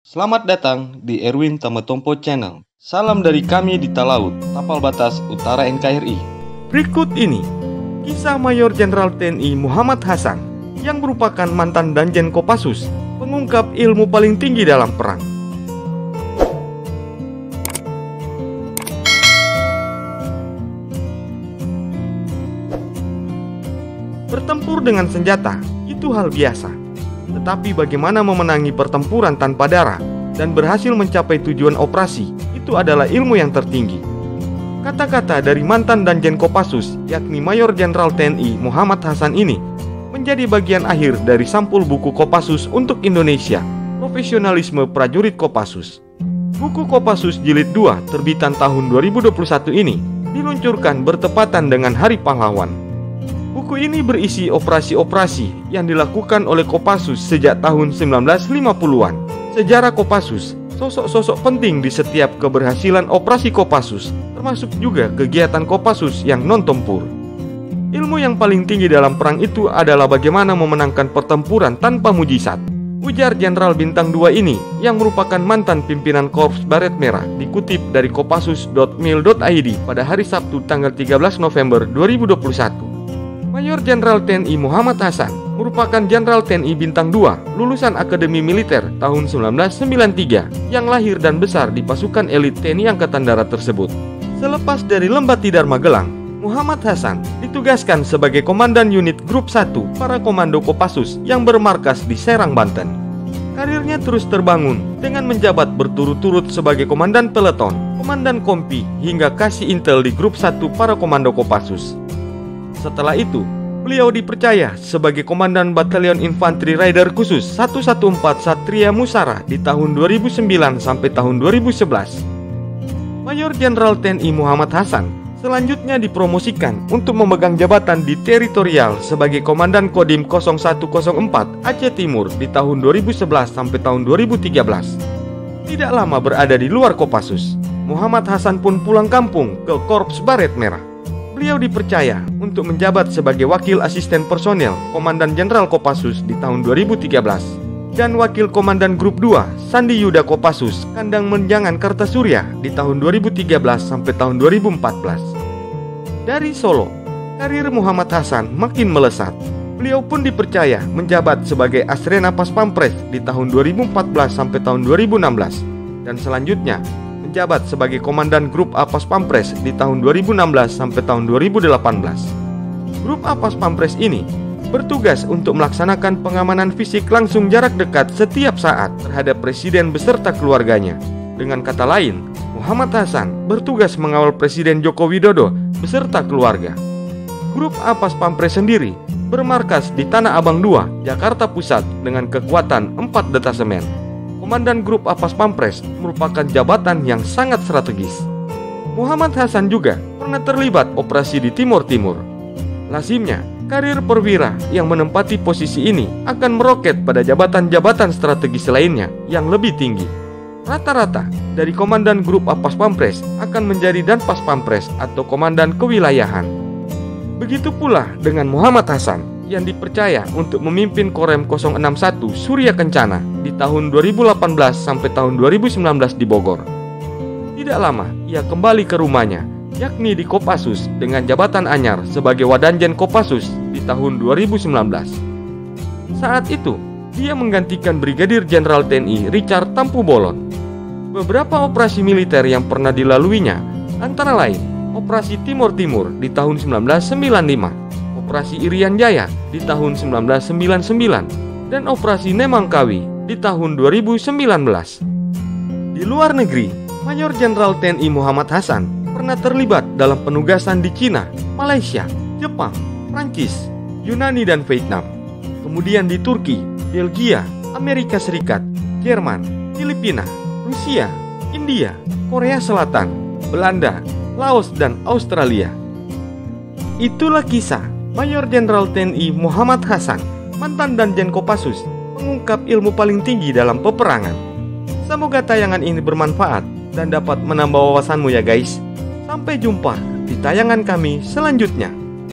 Selamat datang di Erwin Tametompo Channel. Salam dari kami di Talaut, Tapal Batas Utara NKRI. Berikut ini kisah Mayor Jenderal TNI Muhammad Hasan yang merupakan mantan Danjen Kopassus, pengungkap ilmu paling tinggi dalam perang. Bertempur dengan senjata itu hal biasa, tetapi bagaimana memenangi pertempuran tanpa darah dan berhasil mencapai tujuan operasi itu adalah ilmu yang tertinggi. Kata-kata dari mantan Danjen Kopassus, yakni Mayor Jenderal TNI Muhammad Hasan ini menjadi bagian akhir dari sampul buku Kopassus untuk Indonesia, Profesionalisme Prajurit Kopassus. Buku Kopassus Jilid 2 terbitan tahun 2021 ini diluncurkan bertepatan dengan Hari Pahlawan. Buku ini berisi operasi-operasi yang dilakukan oleh Kopassus sejak tahun 1950-an. Sejarah Kopassus, sosok-sosok penting di setiap keberhasilan operasi Kopassus, termasuk juga kegiatan Kopassus yang non-tempur. Ilmu yang paling tinggi dalam perang itu adalah bagaimana memenangkan pertempuran tanpa mujizat, ujar Jenderal Bintang 2 ini yang merupakan mantan pimpinan Korps Baret Merah, dikutip dari kopassus.mil.id pada hari Sabtu tanggal 13 November 2021. Mayor Jenderal TNI Muhammad Hasan merupakan Jenderal TNI Bintang 2 lulusan Akademi Militer tahun 1993 yang lahir dan besar di pasukan elit TNI Angkatan Darat tersebut. Selepas dari Lembati Dharma Gelang, Muhammad Hasan ditugaskan sebagai Komandan Unit Grup 1 para Komando Kopassus yang bermarkas di Serang, Banten. Karirnya terus terbangun dengan menjabat berturut-turut sebagai Komandan Peleton, Komandan Kompi, hingga Kasih Intel di Grup 1 para Komando Kopassus. Setelah itu, beliau dipercaya sebagai Komandan Batalion Infanteri Raider Khusus 114 Satria Musara di tahun 2009 sampai tahun 2011. Mayor Jenderal TNI Muhammad Hasan selanjutnya dipromosikan untuk memegang jabatan di teritorial sebagai Komandan Kodim 0104 Aceh Timur di tahun 2011 sampai tahun 2013. Tidak lama berada di luar Kopassus, Muhammad Hasan pun pulang kampung ke Korps Baret Merah. Beliau dipercaya untuk menjabat sebagai Wakil Asisten Personel Komandan Jenderal Kopassus di tahun 2013 dan Wakil Komandan Grup 2 Sandi Yuda Kopassus Kandang Menjangan Kartasurya di tahun 2013 sampai tahun 2014. Dari Solo, karir Muhammad Hasan makin melesat. Beliau pun dipercaya menjabat sebagai Asrena Pas Pampres di tahun 2014 sampai tahun 2016 dan selanjutnya menjabat sebagai Komandan Grup A Pas Pampres di tahun 2016 sampai tahun 2018. Grup A Pas Pampres ini bertugas untuk melaksanakan pengamanan fisik langsung jarak dekat setiap saat terhadap Presiden beserta keluarganya. Dengan kata lain, Muhammad Hasan bertugas mengawal Presiden Joko Widodo beserta keluarga. Grup A Pas Pampres sendiri bermarkas di Tanah Abang 2, Jakarta Pusat dengan kekuatan 4 detasemen. Komandan Grup A Pas Pampres merupakan jabatan yang sangat strategis. Muhammad Hasan juga pernah terlibat operasi di Timur Timur. Lazimnya, karir perwira yang menempati posisi ini akan meroket pada jabatan-jabatan strategis lainnya yang lebih tinggi. Rata-rata dari Komandan Grup A Pas Pampres akan menjadi Danpas Pampres atau Komandan Kewilayahan. Begitu pula dengan Muhammad Hasan yang dipercaya untuk memimpin Korem 061 Surya Kencana di tahun 2018 sampai tahun 2019 di Bogor. Tidak lama, ia kembali ke rumahnya, yakni di Kopassus dengan jabatan anyar sebagai Wadanjen Kopassus di tahun 2019. Saat itu, dia menggantikan Brigadir Jenderal TNI Richard Tampu Bolon. Beberapa operasi militer yang pernah dilaluinya antara lain Operasi Timur Timur di tahun 1995, Operasi Irian Jaya di tahun 1999, dan Operasi Nemangkawi di tahun 2019. Di luar negeri, Mayor Jenderal TNI Muhammad Hasan pernah terlibat dalam penugasan di Cina, Malaysia, Jepang, Prancis, Yunani, dan Vietnam. Kemudian di Turki, Belgia, Amerika Serikat, Jerman, Filipina, Rusia, India, Korea Selatan, Belanda, Laos, dan Australia. Itulah kisah Mayor Jenderal TNI Muhammad Hasan, mantan Danjen Kopassus, mengungkap ilmu paling tinggi dalam peperangan. Semoga tayangan ini bermanfaat dan dapat menambah wawasanmu ya guys. Sampai jumpa di tayangan kami selanjutnya.